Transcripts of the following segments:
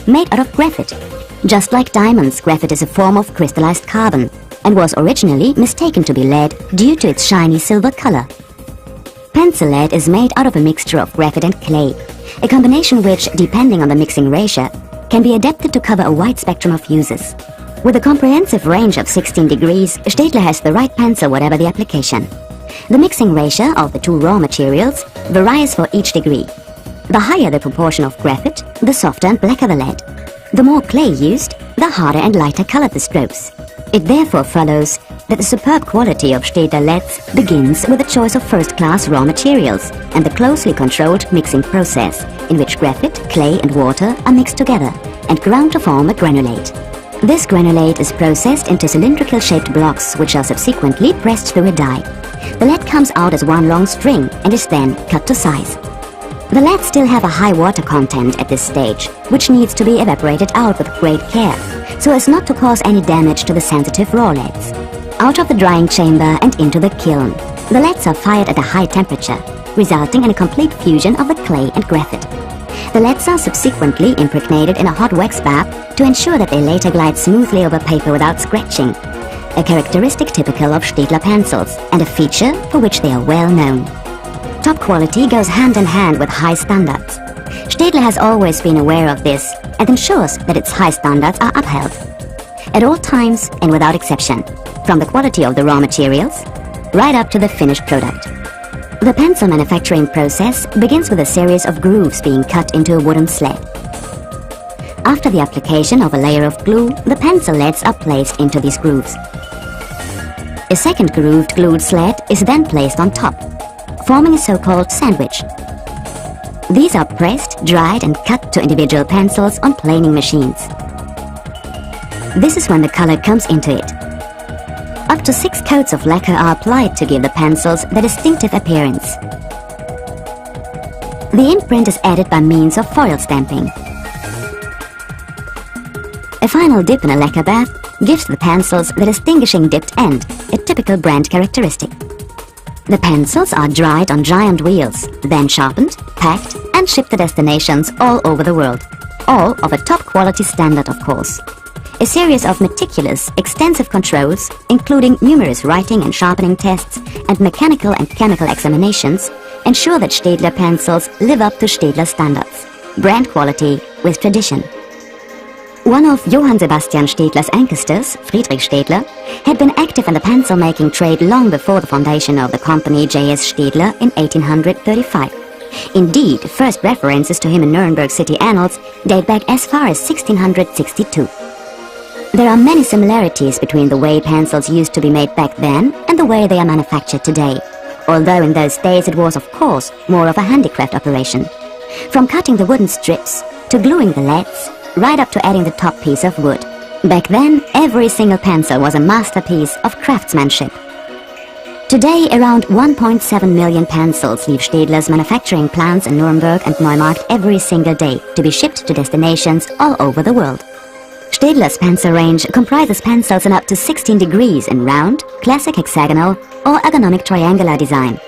made out of graphite. Just like diamonds, graphite is a form of crystallized carbon and was originally mistaken to be lead due to its shiny silver color. Pencil lead is made out of a mixture of graphite and clay, a combination which, depending on the mixing ratio, can be adapted to cover a wide spectrum of uses. With a comprehensive range of 16 degrees, Staedtler has the right pencil whatever the application. The mixing ratio of the two raw materials varies for each degree. The higher the proportion of graphite, the softer and blacker the lead. The more clay used, the harder and lighter colored the strokes. It therefore follows that the superb quality of Staedtler leads begins with the choice of first-class raw materials and the closely controlled mixing process, in which graphite, clay and water are mixed together and ground to form a granulate. This granulate is processed into cylindrical-shaped blocks which are subsequently pressed through a die. The lead comes out as one long string and is then cut to size. The leads still have a high water content at this stage, which needs to be evaporated out with great care, so as not to cause any damage to the sensitive raw leads. Out of the drying chamber and into the kiln, the leads are fired at a high temperature, resulting in a complete fusion of the clay and graphite. The leads are subsequently impregnated in a hot wax bath to ensure that they later glide smoothly over paper without scratching, a characteristic typical of Staedtler pencils and a feature for which they are well known. Top quality goes hand in hand with high standards. Staedtler has always been aware of this and ensures that its high standards are upheld at all times and without exception, from the quality of the raw materials right up to the finished product. The pencil manufacturing process begins with a series of grooves being cut into a wooden slab. After the application of a layer of glue, the pencil leads are placed into these grooves. A second grooved glued sled is then placed on top, forming a so-called sandwich. These are pressed, dried and cut to individual pencils on planing machines. This is when the color comes into it. Up to 6 coats of lacquer are applied to give the pencils their distinctive appearance. The imprint is added by means of foil stamping. A final dip in a lacquer bath gives the pencils the distinguishing dipped end, a typical brand characteristic. The pencils are dried on giant wheels, then sharpened, packed and shipped to destinations all over the world, all of a top quality standard of course. A series of meticulous, extensive controls, including numerous writing and sharpening tests and mechanical and chemical examinations, ensure that Staedtler pencils live up to Staedtler standards. Brand quality with tradition. One of Johann Sebastian Staedtler's ancestors, Friedrich Staedtler, had been active in the pencil-making trade long before the foundation of the company J.S. Staedtler in 1835. Indeed, first references to him in Nuremberg city annals date back as far as 1662. There are many similarities between the way pencils used to be made back then and the way they are manufactured today, although in those days it was, of course, more of a handicraft operation. From cutting the wooden strips to gluing the leads, right up to adding the top piece of wood. Back then, every single pencil was a masterpiece of craftsmanship. Today, around 1.7 million pencils leave Staedtler's manufacturing plants in Nuremberg and Neumarkt every single day to be shipped to destinations all over the world. Staedtler's pencil range comprises pencils in up to 16 degrees in round, classic hexagonal or ergonomic triangular design.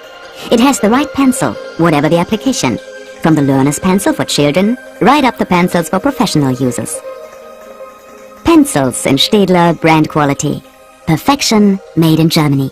It has the right pencil, whatever the application, from the learner's pencil for children right up to pencils for professional users. Pencils in Staedtler brand quality. Perfection made in Germany.